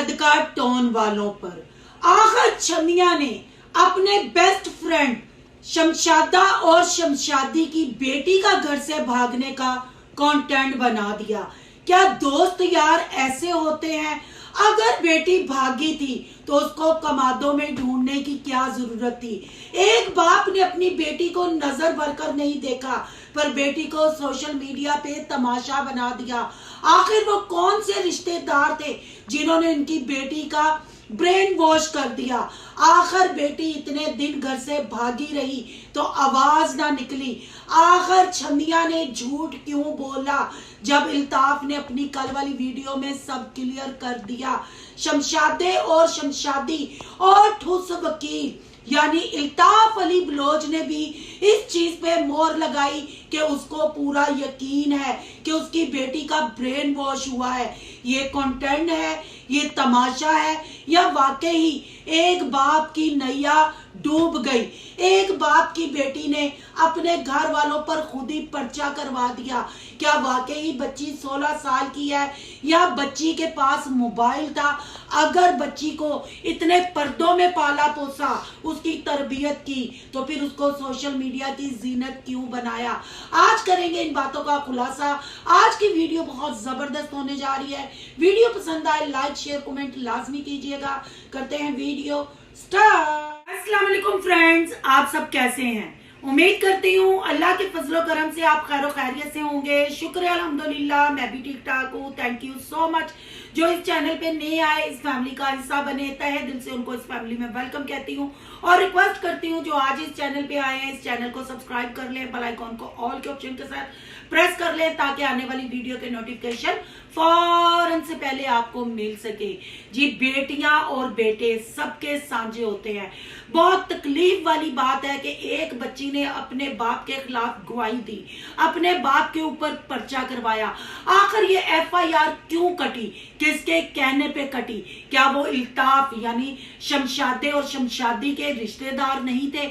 सदका टोन वालों पर। आखिर छमिया ने अपने बेस्ट फ्रेंड शमशादा और शमशादी की बेटी का घर से भागने का कंटेंट बना दिया। क्या दोस्त यार ऐसे होते हैं? अगर बेटी भागी थी तो उसको कमादों में ढूंढने की क्या जरूरत थी? एक बाप ने अपनी बेटी को नजर भरकर नहीं देखा पर बेटी को सोशल मीडिया पे तमाशा बना दिया। आखिर वो कौन से रिश्तेदार थे जिन्होंने इनकी बेटी का ब्रेन वॉश कर दिया? आखिर बेटी इतने दिन घर से भागी रही तो आवाज ना निकली। आखिर छमिया ने झूठ क्यों बोला जब इल्ताफ ने अपनी कल वाली वीडियो में सब क्लियर कर दिया? शमशादे और शमशादी और ठुस वकील यानी इल्ताफ अली बलोच ने भी इस चीज पे मोहर लगाई कि उसको पूरा यकीन है कि उसकी बेटी का ब्रेन वॉश हुआ है। ये कंटेंट है, ये तमाशा है या वाकई एक बाप की नैया डूब गई? एक बाप की बेटी ने अपने घर वालों पर खुद ही पर्चा करवा दिया। क्या वाकई बच्ची 16 साल की है या बच्ची के पास मोबाइल था? अगर बच्ची को इतने पर्दों में पाला पोसा, उसकी तरबियत की, तो फिर उसको सोशल मीडिया की जीनत क्यों बनाया? आज करेंगे इन बातों का खुलासा। आज की वीडियो बहुत जबरदस्त होने जा रही है। वीडियो पसंद आए लाइक शेयर कमेंट लाजमी कीजिएगा। करते हैं वीडियो स्टार्ट। अस्सलाम वालेकुम फ्रेंड्स, आप सब कैसे हैं? उम्मीद करती हूँ अल्लाह के फजलो करम से आप खैर खैरियत से होंगे। शुक्र है अल्हम्दुलिल्लाह, मैं भी ठीक ठाक हूँ। Thank you so much. जो इस चैनल पे नए आए, इस फैमिली का हिस्सा बने, तहे दिल से उनको इस फैमिली में वेलकम कहती हूँ और रिक्वेस्ट करती हूँ जो आज इस चैनल पे आए हैं, इस चैनल को सब्सक्राइब कर लें, बेल आइकॉन को ऑल के ऑप्शन के साथ प्रेस कर लें ताकि आने वाली वीडियो के नोटिफिकेशन फौरन से पहले आपको मिल सके। जी, बेटियां और बेटे सबके साझे होते हैं। बहुत तकलीफ वाली बात है कि एक बच्ची ने अपने बाप के खिलाफ गवाही दी, अपने बाप के ऊपर पर्चा करवाया। आखिर ये FIR क्यों कटी? किसके कहने पे कटी? क्या वो इल्ताफ यानी शमशादे और शमशादी के रिश्तेदार नहीं थे?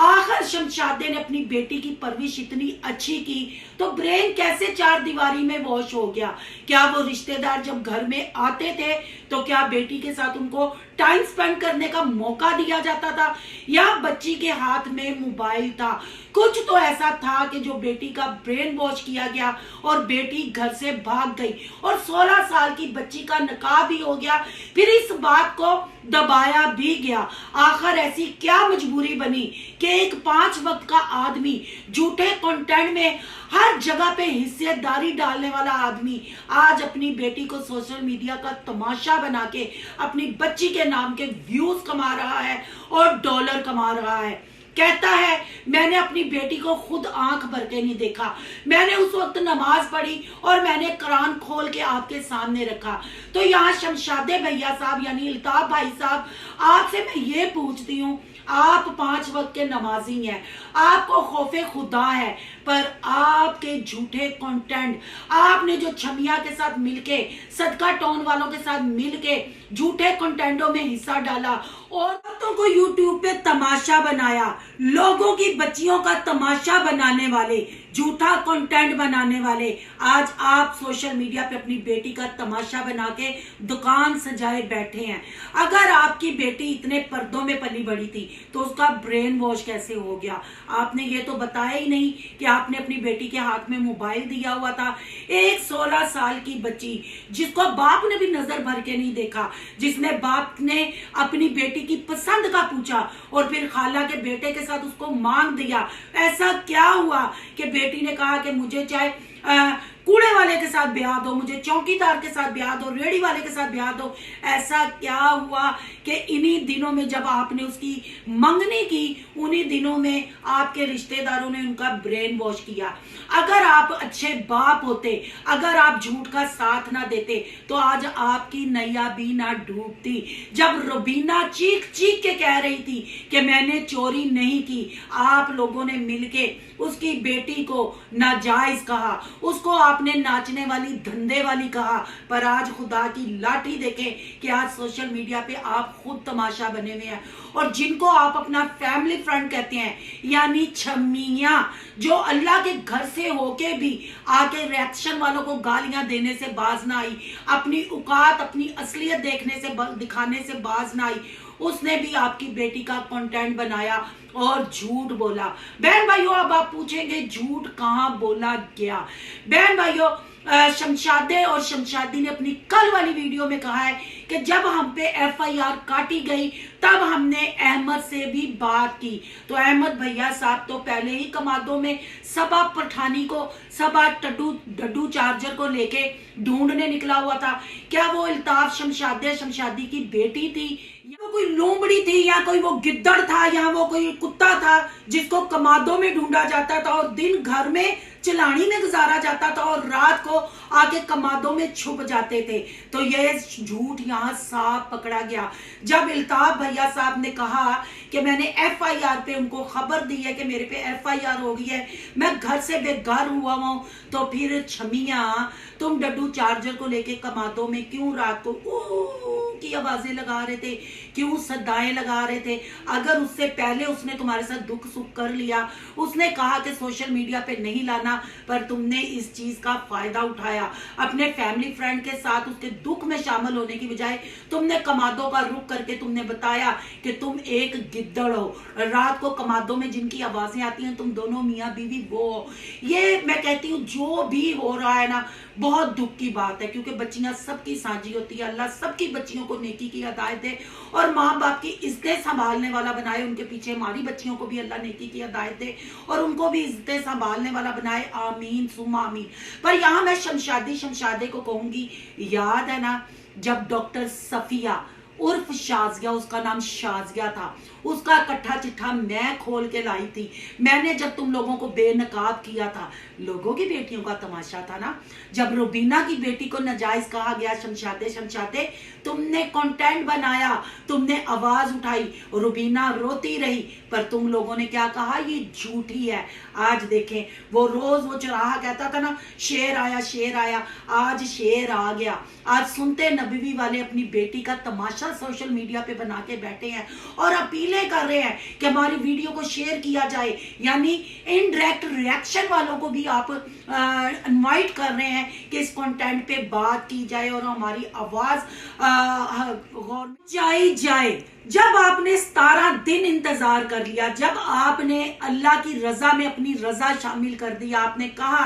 आखिर शमशादे ने अपनी बेटी की परवरिश इतनी अच्छी की तो ब्रेन कैसे चार दीवारी में वॉश हो गया? क्या वो रिश्तेदार जब घर में आते थे तो क्या बेटी के साथ उनको टाइम स्पेंड करने का मौका दिया जाता था या बच्ची के हाथ में मोबाइल था? कुछ तो ऐसा था कि जो बेटी का ब्रेन वॉश किया गया और बेटी घर से भाग गई और 16 साल की बच्ची का निकाह भी हो गया। फिर इस बात को दबाया भी गया। आखिर ऐसी क्या मजबूरी बनी कि एक 5 वक्त का आदमी, झूठे कंटेंट में हर जगह पे हिस्सेदारी डालने वाला आदमी, आज अपनी बेटी को सोशल मीडिया का तमाशा बना के अपनी बच्ची के नाम के व्यूज कमा रहा है और डॉलर कमा रहा है। कहता है मैंने अपनी बेटी को खुद आंख भर के नहीं देखा, मैंने उस वक्त नमाज पढ़ी और मैंने कुरान खोल के आपके सामने रखा। तो यहाँ शमशादे भैया साहब यानी इल्ताफ भाई साहब, आपसे मैं ये पूछती हूँ, आप 5 वक्त के नमाजी हैं, आपको खौफे खुदा है, पर आपके झूठे कंटेंट, आपने जो छमिया के साथ मिलके, सदका टोन वालों के साथ मिलके झूठे कंटेंटों में हिस्सा डाला, औरतों को यूट्यूब पे तमाशा बनाया, लोगों की बच्चियों का तमाशा बनाने वाले, झूठा कंटेंट बनाने वाले, आज आप सोशल मीडिया पे अपनी बेटी का तमाशा बना के दुकान सजाए बैठे हैं। अगर आपकी बेटी इतने पर्दों में पली बड़ी थी तो उसका ब्रेन वॉश कैसे हो गया? आपने ये तो बताया ही नहीं कि आपने अपनी बेटी के हाथ में मोबाइल दिया हुआ था। एक 16 साल की बच्ची जिसको बाप ने भी नजर भर के नहीं देखा, जिसने बाप ने अपनी बेटी की पसंद का पूछा और फिर खाला के बेटे के साथ उसको मांग दिया। ऐसा क्या हुआ कि बेटी ने कहा कि मुझे चाहे कूड़े वाले के साथ ब्याह दो, मुझे चौकीदार के साथ ब्याह दो, रेड़ी वाले के साथ ब्याह दो? ऐसा क्या हुआ कि इन्हीं दिनों में जब आपने उसकी मंगनी की, उन्हीं दिनों में आपके रिश्तेदारों ने उनका ब्रेन वॉश किया? अगर आप अच्छे बाप होते, अगर आप झूठ का साथ ना देते तो आज आपकी नैया भी ना डूबती। जब रुबीना चीख चीख के कह रही थी कि मैंने चोरी नहीं की, आप लोगों ने मिलके उसकी बेटी को नाजायज कहा, उसको आपने नाचने वाली धंधे वाली कहा, पर आज खुदा की लाठी देखें कि आज सोशल मीडिया पे आप खुद तमाशा बने हुए हैं। और जिनको आप अपना फैमिली फ्रेंड कहते हैं, यानी छमियां, जो अल्लाह के घर से होके भी आके रिएक्शन वालों को गालियां देने से बाज ना आई, अपनी औकात अपनी असलियत दिखाने से बाज ना आई, उसने भी आपकी बेटी का कंटेंट बनाया और झूठ बोला। बहन भाइयों, अब आप पूछेंगे झूठ कहां बोला गया। बहन भाइयों, शमशादे और शमशादी ने अपनी कल वाली वीडियो में कहा है कि जब हम पे एफआईआर काटी गई तब हमने अहमद से भी बात की। तो अहमद भैया साहब तो पहले ही कमादों में सबा पठानी को, सबा डड्डू चार्जर को लेके ढूंढने निकला हुआ था। क्या वो इल्ताफ शमशादे शमशादी की बेटी थी, या कोई लोमड़ी थी, या कोई वो गिद्दड़ था, या वो कोई कुत्ता था जिसको कमादों में ढूंढा जाता था और दिन घर में चिलानी में गुजारा जाता था और रात को आके कमादों में छुप जाते थे। तो ये झूठ यहाँ साफ पकड़ा गया जब इल्ताफ भैया साहब ने कहा कि मैंने एफआईआर पे उनको खबर दी है कि मेरे पे एफआईआर हो गई है, मैं घर से बेघर हुआ हूं। तो फिर छमिया, तुम डड्डू चार्जर को लेके कमादों में क्यों रात को की आवाजें लगा रहे थे, क्यों सदाएं लगा रहे थे? अगर उससे पहले उसने तुम्हारे साथ दुख सुख कर लिया, उसने कहा कि सोशल मीडिया पे नहीं लाना, पर तुमने इस चीज का फायदा उठाया। अपने फैमिली फ्रेंड के साथ उसके दुख में शामिल होने की बजाय तुमने कमादों का रुख करके तुमने बताया कि तुम एक गिद्दड़ हो। रात को कमादों में जिनकी आवाजें आती हैं, तुम दोनों मियां बीवी वो हो। ये मैं कहती हूँ जो भी हो रहा है ना, बहुत दुख की बात है, क्योंकि बच्चियां सबकी साझी होती है। अल्लाह सबकी बच्चियों को नेकी की हिदायत दे और माँ बाप की इज्जतें संभालने वाला बनाए। उनके पीछे हमारी बच्चियों को भी अल्लाह नेकी की हिदायत दे और उनको भी इज्जतें संभालने वाला बनाए। आमीन सुम्मा आमीन। पर यहाँ मैं शमशादे को कहूंगी, याद है ना जब डॉक्टर सफिया उर्फ शाजिया, उसका नाम शाजिया था, उसका कट्ठा चिट्ठा मैं खोल के लाई थी। मैंने जब तुम लोगों को बेनकाब किया था, लोगों की बेटियों का तमाशा था ना। जब रुबीना की बेटी को नाजायज कहा गया, शमशादे तुमने कंटेंट बनाया, तुमने आवाज उठाई, रुबीना रोती रही, पर तुम लोगों ने क्या कहा, ये झूठी है। आज देखें, वो रोज वो चौराहा कहता था ना, शेर आया, आज शेर आ गया। आज सुनते नबवी वाले अपनी बेटी का तमाशा सोशल मीडिया पे बना के बैठे हैं और अपीलें कर रहे हैं कि हमारी वीडियो को शेयर किया जाए, यानी इनडायरेक्ट रिएक्शन वालों को भी आप इनवाइट कर रहे हैं कि इस कंटेंट पे बात की जाए और हमारी आवाज जाए। जब आपने 17 दिन इंतजार कर लिया, जब आपने अल्लाह की रजा में अपनी रजा शामिल कर दी, आपने कहा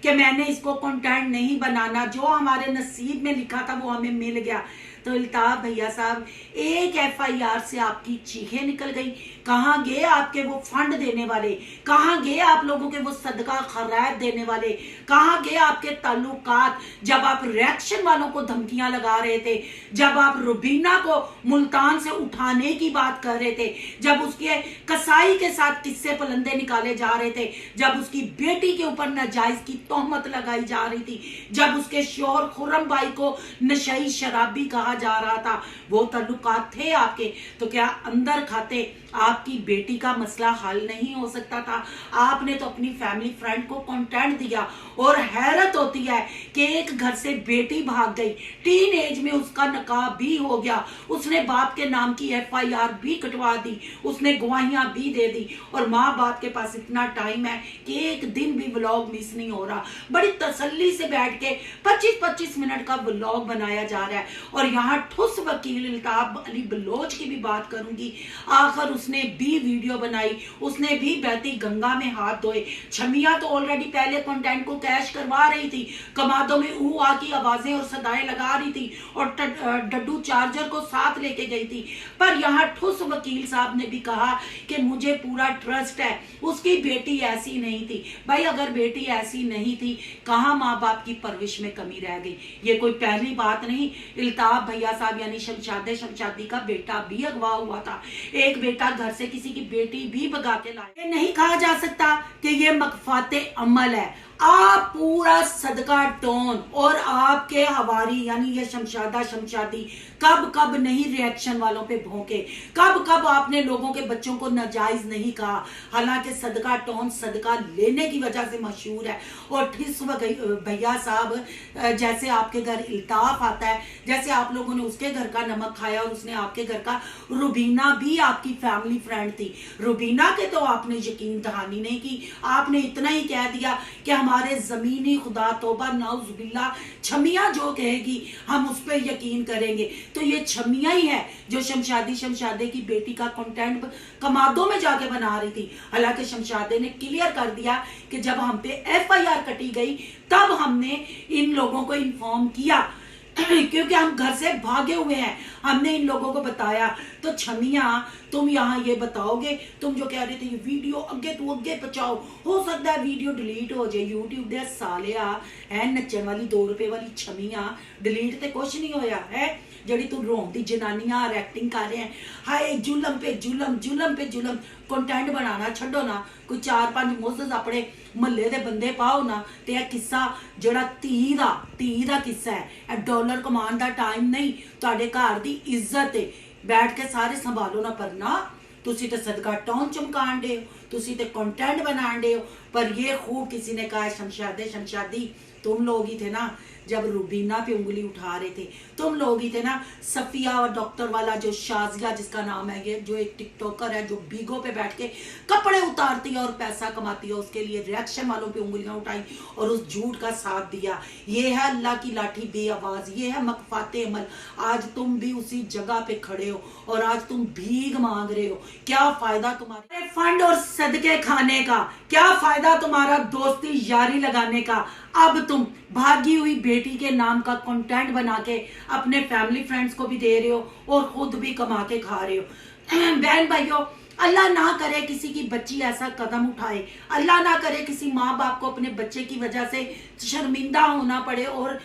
कि मैंने इसको कंटेंट नहीं बनाना, जो हमारे नसीब में लिखा था वो हमें मिल गया, तो इल्ताफ भैया साहब एक एफआईआर से आपकी चीखें निकल गई। कहाँ गए आपके वो फंड देने वाले, कहाँ गए आप लोगों के वो सदका खैरात देने वाले, कहाँ गए आपके ताल्लुकात जब आप रिएक्शन वालों को धमकियां लगा रहे थे, जब आप रुबीना को मुल्तान से उठाने की बात कर रहे थे, जब उसके कसाई के साथ किस्से पलंदे निकाले जा रहे थे, जब उसकी बेटी के ऊपर नाजायज की तोहमत लगाई जा रही थी, जब उसके शोहर खुर्रम भाई को नशई शराबी कहा जा रहा था, वो ताल्लुकात थे आपके, तो क्या अंदर खाते आपकी बेटी का मसला हल नहीं हो सकता था? आपने तो अपनी फैमिली फ्रेंड को कंटेंट दिया और हैरत होती है कि एक घर से बेटी भाग गई, टीन एज में उसका नकाब भी हो गया, उसने बाप के नाम की एफआईआर भी कटवा दी, उसने गवाहियां भी दे दी, और माँ बाप के पास इतना टाइम है कि एक दिन भी व्लॉग मिस नहीं हो रहा। बड़ी तसल्ली से बैठ के 25-25 मिनट का व्लॉग बनाया जा रहा है। और यहाँ ठुस वकील इल्ताफ अली बलोच की भी बात करूंगी। आखिर उसने भी वीडियो बनाई, उसने भी बहती गंगा में हाथ धोए। छमिया तो ऑलरेडी पहले कंटेंट को कैश करवा रही थी, कमादों में ऊ आ की आवाजें और सदाएं लगा रही थी और डड्डू चार्जर को साथ लेके गई थी। पर यहाँ ठुस वकील साहब ने भी कहा कि मुझे पूरा ट्रस्ट है, उसकी बेटी ऐसी नहीं थी। भाई अगर बेटी ऐसी नहीं थी, कहाँ माँ बाप की परवरिश में कमी रह गई? ये कोई पहली बात नहीं। इल्ताफ भैया साहब यानी शमशादी का बेटा भी अगवा हुआ था। एक बेटा घर से किसी की बेटी भी भगा के लाए। नहीं कहा जा सकता कि ये मकफाते अमल है। आप पूरा सदका टोन और आपके हवारी यानी ये शमशादा शमशादी कब कब नहीं रिएक्शन वालों पे भौंके, कब कब आपने लोगों के बच्चों को नाजायज नहीं कहा। हालांकि सदका टोन सदका लेने की वजह से मशहूर है। और ठिस भैया साहब जैसे आपके घर इल्ताफ आता है, जैसे आप लोगों ने उसके घर का नमक खाया और उसने आपके घर का। रुबीना भी आपकी फैमिली फ्रेंड थी, रुबीना के तो आपने यकीन दहानी नहीं की। आपने इतना ही कह दिया कि हमारे जमीनी खुदा तौबा नाउजुबिल्ला छमिया जो कहेगी हम उस पर यकीन करेंगे। तो ये छमिया ही है जो शमशादे की बेटी का कंटेंट कमादों में जाके बना रही थी। हालांकि शमशादे ने क्लियर कर दिया कि जब हम पे FIR कटी गई तब हमने इन लोगों को इन्फॉर्म किया क्योंकि हम घर से भागे हुए हैं। हमने इन लोगों को बताया। तो छमिया तुम यहाँ ये बताओगे, तुम जो कह रहे थे ये वीडियो अगे तू अगे पहुंचाओ, हो सकता है वीडियो डिलीट हो जाए। यूट्यूब दे सालिया है नचन वाली 2 रुपए वाली छमिया, डिलीट ते कुछ नहीं होया है। जड़ी तू रोंदी जनानियां एक्टिंग कर रहे हैं, हाय जुलम पे जुलम जुलम पे जुलम। कंटेंट बनाना छड्डो ना, कोई 4-5 मुस्स अपने महल्ले दे बंदे पाओ ना। ते यह किस्सा जड़ा धी दा किस्सा है, यह डॉलर कमान दा टाइम नहीं। तुहाडे घर दी इज्जत है, बैठ के सारे संभालो ना। पर ना तुसी ते सदका टौन चमकान दे हो, तुसी ते कंटेंट बनान दे हो। पर ये खूब किसी ने कहा शमशादे शमशादी तुम लोग ही थे ना जब रुबीना पे उंगली उठा रहे थे, तुम लोग ही थे ना। सफिया और डॉक्टर वाला जो शाजिया जिसका नाम है, ये जो एक टिकटॉकर है जो बीगो पे बैठ के कपड़े उतारती है और पैसा कमाती है, उसके लिए रिएक्शन वालों पे उंगलियां उठाई और उस झूठ का साथ दिया। ये है अल्लाह की लाठी बे आवाज, ये है मकफाते अमल। आज तुम भी उसी जगह पे खड़े हो और आज तुम भीख मांग रहे हो। क्या फायदा तुम्हारे फंड और सदके खाने का, क्या फायदा तुम्हारा दोस्ती यारी लगाने का। अब तुम भागी हुई बेटी के नाम का कंटेंट बना के अपने फैमिली फ्रेंड्स को भी दे रहे हो और खुद भी कमा के खा रहे हो। बहन भाइयों, अल्लाह ना करे किसी की बच्ची ऐसा कदम उठाए, अल्लाह ना करे किसी माँ बाप को अपने बच्चे की वजह से शर्मिंदा होना पड़े और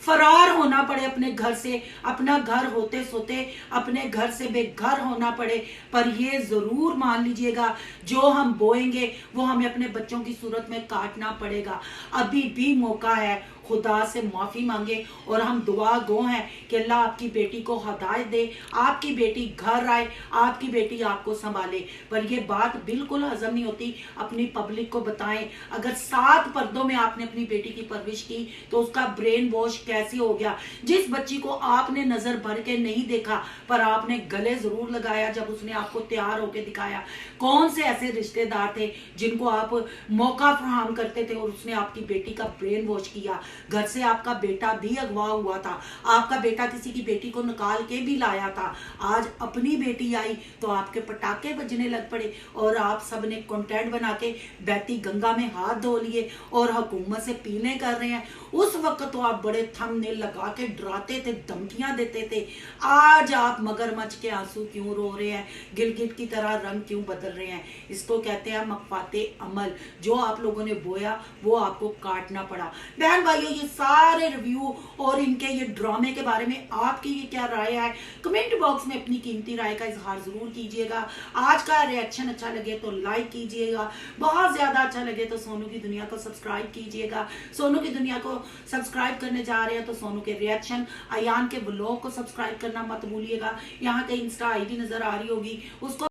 फरार होना पड़े अपने घर से, अपना घर होते सोते अपने घर से बेघर होना पड़े। पर ये जरूर मान लीजिएगा जो हम बोएंगे वो हमें अपने बच्चों की सूरत में काटना पड़ेगा। अभी भी मौका है, खुदा से माफी मांगे और हम दुआ गो हैं कि अल्लाह आपकी बेटी को हदायत दे, आपकी बेटी घर आए, आपकी बेटी आपको संभाले। पर ये बात बिल्कुल हजम नहीं होती, अपनी पब्लिक को बताएं। अगर 7 पर्दों में आपने अपनी बेटी की परवरिश की तो उसका ब्रेन वॉश कैसे हो गया। जिस बच्ची को आपने नजर भर के नहीं देखा पर आपने गले जरूर लगाया जब उसने आपको तैयार होके दिखाया। कौन से ऐसे रिश्तेदार थे जिनको आप मौका फराहम करते थे और उसने आपकी बेटी का ब्रेन वॉश किया। घर से आपका बेटा भी अगवा हुआ था, आपका बेटा किसी की बेटी को निकाल के भी लाया था। आज अपनी बेटी आई तो आपके पटाखे बजने लग पड़े और आप सब ने कंटेंट बना के बैती गंगा में हाथ धो लिए और हुकूमत से पीने कर रहे हैं। उस वक्त तो आप बड़े थंबनेल लगा के डराते थे, धमकियां देते थे। आज आप मगरमच्छ के आंसू क्यों रो रहे हैं, गिलगिट की तरह रंग क्यों बदल रहे हैं। इसको कहते हैं मकफाते अमल। जो आप लोगों ने बोया वो आपको काटना पड़ा। बहन भाइयों, ये सारे रिव्यू और इनके ये ड्रामे के बारे में आपकी ये क्या राय है, कमेंट बॉक्स में अपनी कीमती राय का इजहार जरूर कीजिएगा। आज का रिएक्शन अच्छा लगे तो लाइक कीजिएगा, बहुत ज्यादा अच्छा लगे तो सोनू की दुनिया को सब्सक्राइब कीजिएगा। सोनू की दुनिया को सब्सक्राइब करने जा रहे हैं तो सोनू के रिएक्शन, अयान के व्लॉग को सब्सक्राइब करना मत भूलिएगा। यहाँ के इंस्टा ID नजर आ रही होगी, उसको